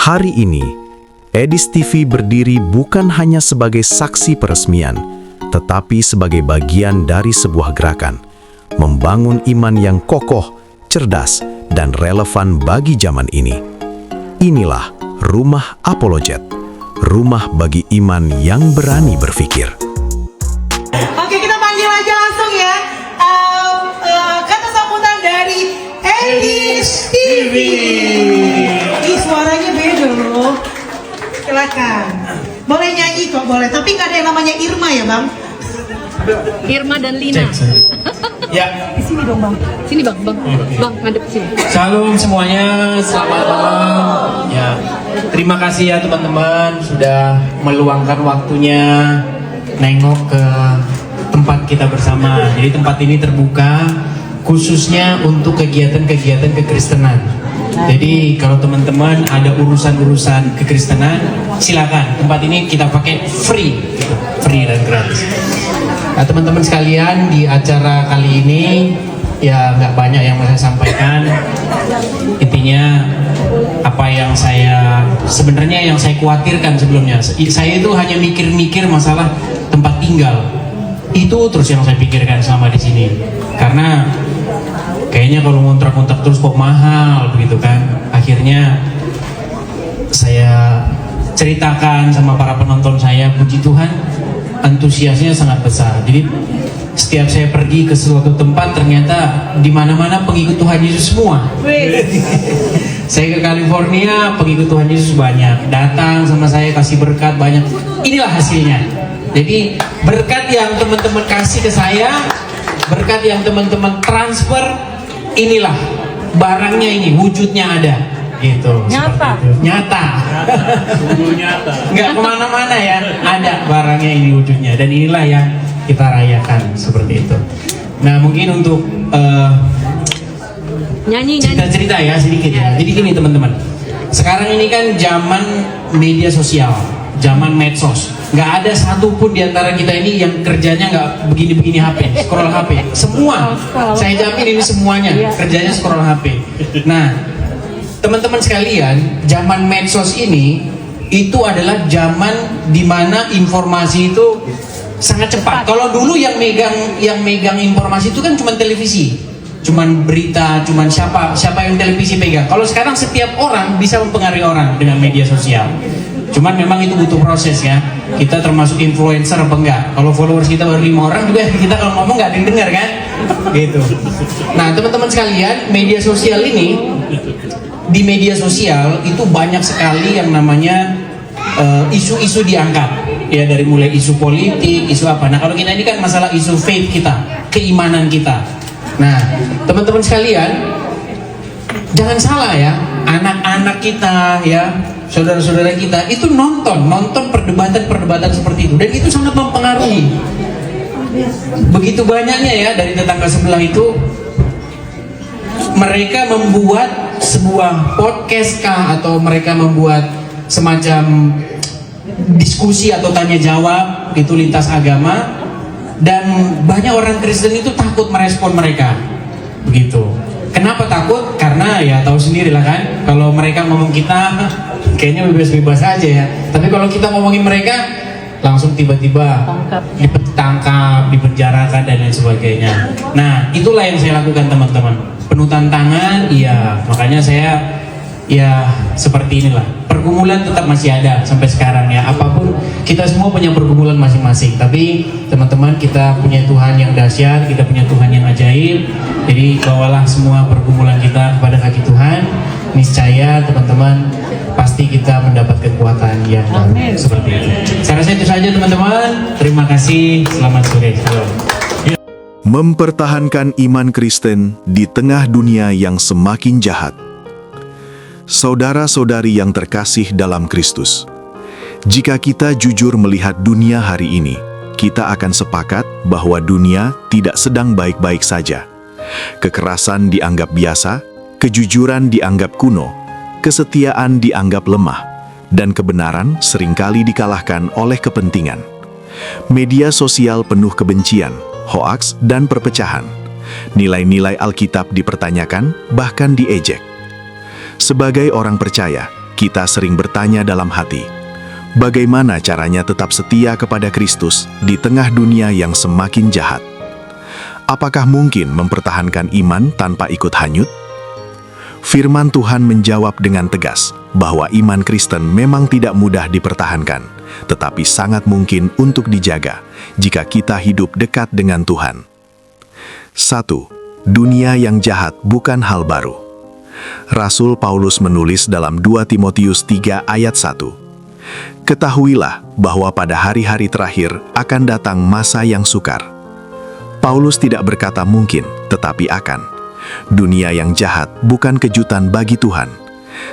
Hari ini, Edis TV berdiri bukan hanya sebagai saksi peresmian, tetapi sebagai bagian dari sebuah gerakan, membangun iman yang kokoh, cerdas, dan relevan bagi zaman ini. Inilah Rumah Apologet, rumah bagi iman yang berani berpikir. Oke, kita panggil aja langsung ya. Kata sambutan dari Edis TV. Ih, suaranya beda loh. Silakan. Boleh nyanyi kok, boleh. Tapi nggak ada yang namanya Irma ya, Bang? Irma dan Lina. Ya, Di sini dong, Bang. Sini, Bang. Bang, ngadep sini. shalom semuanya, selamat malam. Ya, terima kasih ya teman-teman sudah meluangkan waktunya nengok ke tempat kita bersama. Jadi tempat ini terbuka khususnya untuk kegiatan-kegiatan kekristenan. Jadi kalau teman-teman ada urusan-urusan kekristenan, silakan. Tempat ini kita pakai free dan gratis. Nah, teman-teman sekalian, di acara kali ini ya nggak banyak yang mau saya sampaikan. Intinya apa yang saya sebenarnya khawatirkan sebelumnya. Saya itu hanya mikir-mikir masalah tempat tinggal. Itu terus yang saya pikirkan selama di sini. Karena kayaknya kalau ngontrak-ngontrak terus kok mahal begitu kan. Akhirnya saya ceritakan sama para penonton saya, puji Tuhan antusiasnya sangat besar. Jadi setiap saya pergi ke suatu tempat ternyata di mana-mana pengikut Tuhan Yesus semua. Saya ke California, pengikut Tuhan Yesus banyak. Datang sama saya kasih berkat banyak. Inilah hasilnya. Jadi berkat yang teman-teman kasih ke saya, berkat yang teman-teman transfer, inilah barangnya, ini wujudnya ada. Gitu. Nyata. Nyata. Nggak kemana-mana ya, ada barangnya ini wujudnya, dan inilah yang kita rayakan seperti itu. Nah, mungkin untuk Nyanyi. cerita-cerita ya sedikit ya. Jadi gini teman-teman, sekarang ini kan zaman media sosial, zaman medsos. Nggak ada satupun di antara kita ini yang kerjanya nggak begini-begini HP, scroll HP. Semua, saya jamin ini semuanya kerjanya scroll HP. Nah, teman-teman sekalian, zaman medsos ini itu adalah zaman dimana informasi itu sangat cepat. Kalau dulu yang megang informasi itu kan cuma televisi, cuman berita, cuman siapa yang televisi pegang. Kalau sekarang setiap orang bisa mempengaruhi orang dengan media sosial. Cuman memang itu butuh proses ya. Kita termasuk influencer apa enggak? Kalau followers kita baru 5 orang juga, kita kalau ngomong nggak ada yang dengar kan? Gitu. Nah, teman-teman sekalian, media sosial ini, di media sosial itu banyak sekali yang namanya isu-isu diangkat ya, dari mulai isu politik, isu apa. Nah, kalau kita ini kan masalah isu faith kita, keimanan kita. Nah, teman-teman sekalian, jangan salah ya, anak-anak kita ya, saudara-saudara kita itu nonton perdebatan seperti itu, dan itu sangat mempengaruhi. Begitu banyaknya ya, dari tetangga sebelah itu mereka membuat sebuah podcast kah, atau mereka membuat semacam diskusi atau tanya jawab gitu lintas agama, dan banyak orang Kristen itu takut merespon mereka begitu. Kenapa takut? Karena ya tahu sendiri lah kan, kalau mereka ngomong kita kayaknya bebas-bebas aja ya, tapi kalau kita ngomongin mereka langsung tiba-tiba ditangkap, dipenjarakan dan lain sebagainya. Nah, itulah yang saya lakukan teman-teman, penuh tantangan. Iya, makanya saya ya seperti inilah. Pergumulan tetap masih ada sampai sekarang ya. Apapun, kita semua punya pergumulan masing-masing. Tapi teman-teman, kita punya Tuhan yang dahsyat, kita punya Tuhan yang ajaib. Jadi bawalah semua pergumulan kita kepada kaki Tuhan. Niscaya teman-teman, pasti kita mendapat kekuatan yang baru seperti itu. Saya rasa itu saja teman-teman. Terima kasih. Selamat sore. Shalom. Mempertahankan iman Kristen di tengah dunia yang semakin jahat. Saudara-saudari yang terkasih dalam Kristus, jika kita jujur melihat dunia hari ini, kita akan sepakat bahwa dunia tidak sedang baik-baik saja. Kekerasan dianggap biasa, kejujuran dianggap kuno, kesetiaan dianggap lemah, dan kebenaran seringkali dikalahkan oleh kepentingan. Media sosial penuh kebencian, hoaks, dan perpecahan. Nilai-nilai Alkitab dipertanyakan, bahkan diejek. Sebagai orang percaya, kita sering bertanya dalam hati, bagaimana caranya tetap setia kepada Kristus di tengah dunia yang semakin jahat? Apakah mungkin mempertahankan iman tanpa ikut hanyut? Firman Tuhan menjawab dengan tegas bahwa iman Kristen memang tidak mudah dipertahankan, tetapi sangat mungkin untuk dijaga jika kita hidup dekat dengan Tuhan. 1. Dunia yang jahat bukan hal baru. Rasul Paulus menulis dalam 2 Timotius 3 ayat 1. Ketahuilah bahwa pada hari-hari terakhir akan datang masa yang sukar. Paulus tidak berkata mungkin, tetapi akan. Dunia yang jahat bukan kejutan bagi Tuhan.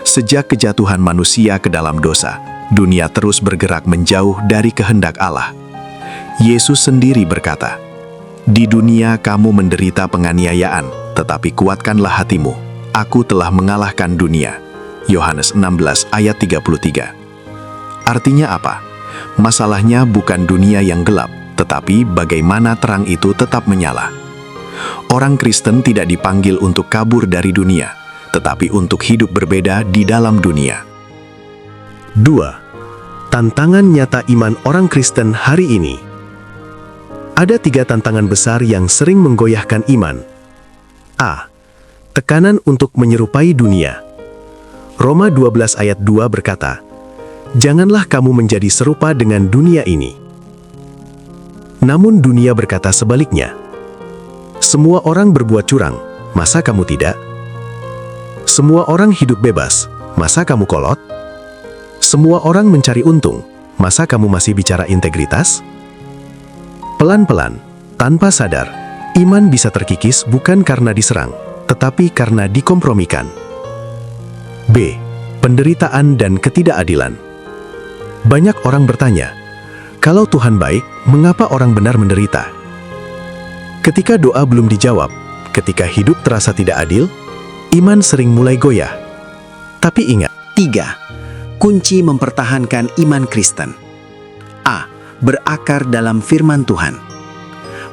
Sejak kejatuhan manusia ke dalam dosa, dunia terus bergerak menjauh dari kehendak Allah. Yesus sendiri berkata, "Di dunia kamu menderita penganiayaan, tetapi kuatkanlah hatimu. Aku telah mengalahkan dunia." Yohanes 16 ayat 33. Artinya apa? Masalahnya bukan dunia yang gelap, tetapi bagaimana terang itu tetap menyala. Orang Kristen tidak dipanggil untuk kabur dari dunia, tetapi untuk hidup berbeda di dalam dunia. 2. Tantangan nyata iman orang Kristen hari ini. Ada 3 tantangan besar yang sering menggoyahkan iman. A. Tekanan untuk menyerupai dunia. Roma 12 ayat 2 berkata, "Janganlah kamu menjadi serupa dengan dunia ini." Namun dunia berkata sebaliknya. Semua orang berbuat curang, masa kamu tidak? Semua orang hidup bebas, masa kamu kolot? Semua orang mencari untung, masa kamu masih bicara integritas? Pelan-pelan, tanpa sadar, iman bisa terkikis bukan karena diserang, tetapi karena dikompromikan. B. Penderitaan dan ketidakadilan. Banyak orang bertanya, kalau Tuhan baik, mengapa orang benar menderita? Ketika doa belum dijawab, ketika hidup terasa tidak adil, iman sering mulai goyah. Tapi ingat. 3. Kunci mempertahankan iman Kristen. A. Berakar dalam firman Tuhan.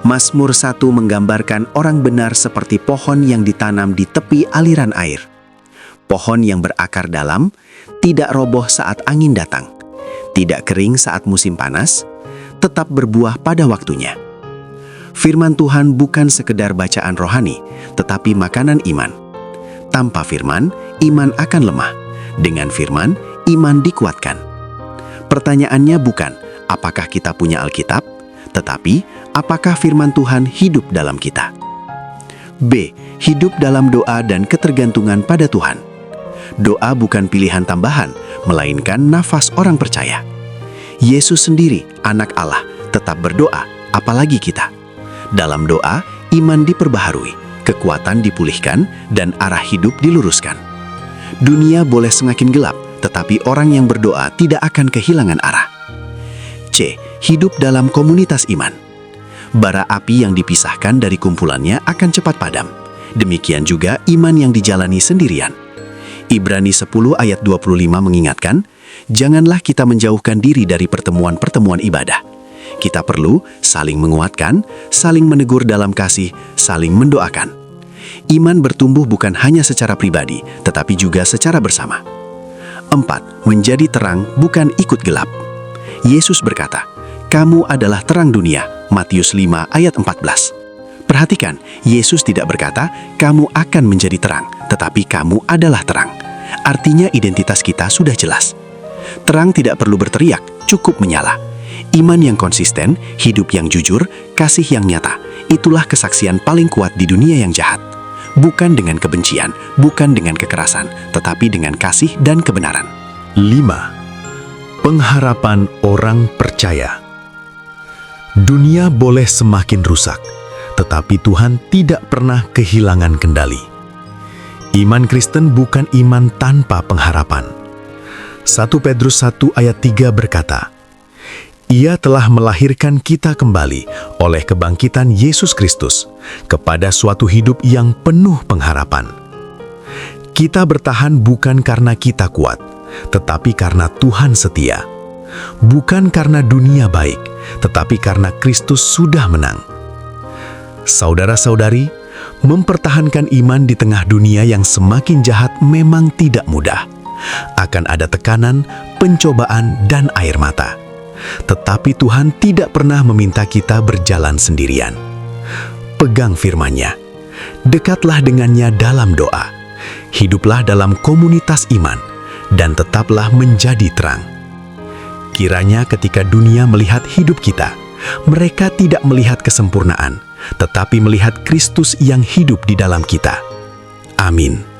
Mazmur 1 menggambarkan orang benar seperti pohon yang ditanam di tepi aliran air. Pohon yang berakar dalam, tidak roboh saat angin datang, tidak kering saat musim panas, tetap berbuah pada waktunya. Firman Tuhan bukan sekedar bacaan rohani, tetapi makanan iman. Tanpa firman, iman akan lemah. Dengan firman, iman dikuatkan. Pertanyaannya bukan, apakah kita punya Alkitab, tetapi apakah firman Tuhan hidup dalam kita? B. Hidup dalam doa dan ketergantungan pada Tuhan. Doa bukan pilihan tambahan, melainkan nafas orang percaya. Yesus sendiri, anak Allah, tetap berdoa, apalagi kita. Dalam doa, iman diperbaharui, kekuatan dipulihkan, dan arah hidup diluruskan. Dunia boleh semakin gelap, tetapi orang yang berdoa tidak akan kehilangan arah. C. Hidup dalam komunitas iman. Bara api yang dipisahkan dari kumpulannya akan cepat padam. Demikian juga iman yang dijalani sendirian. Ibrani 10 ayat 25 mengingatkan, janganlah kita menjauhkan diri dari pertemuan-pertemuan ibadah. Kita perlu saling menguatkan, saling menegur dalam kasih, saling mendoakan. Iman bertumbuh bukan hanya secara pribadi, tetapi juga secara bersama. 4. Menjadi terang bukan ikut gelap. Yesus berkata, "Kamu adalah terang dunia." Matius 5 ayat 14. Perhatikan, Yesus tidak berkata, "Kamu akan menjadi terang," tetapi "kamu adalah terang." Artinya identitas kita sudah jelas. Terang tidak perlu berteriak, cukup menyala. Iman yang konsisten, hidup yang jujur, kasih yang nyata, itulah kesaksian paling kuat di dunia yang jahat. Bukan dengan kebencian, bukan dengan kekerasan, tetapi dengan kasih dan kebenaran. 5. Pengharapan orang percaya. Dunia boleh semakin rusak, tetapi Tuhan tidak pernah kehilangan kendali. Iman Kristen bukan iman tanpa pengharapan. 1 Petrus 1 ayat 3 berkata, "Ia telah melahirkan kita kembali oleh kebangkitan Yesus Kristus kepada suatu hidup yang penuh pengharapan." Kita bertahan bukan karena kita kuat, tetapi karena Tuhan setia. Bukan karena dunia baik, tetapi karena Kristus sudah menang. Saudara-saudari, mempertahankan iman di tengah dunia yang semakin jahat memang tidak mudah. Akan ada tekanan, pencobaan, dan air mata. Tetapi Tuhan tidak pernah meminta kita berjalan sendirian. Pegang firman-Nya. Dekatlah dengannya dalam doa. Hiduplah dalam komunitas iman dan tetaplah menjadi terang. Kiranya ketika dunia melihat hidup kita, mereka tidak melihat kesempurnaan, tetapi melihat Kristus yang hidup di dalam kita. Amin.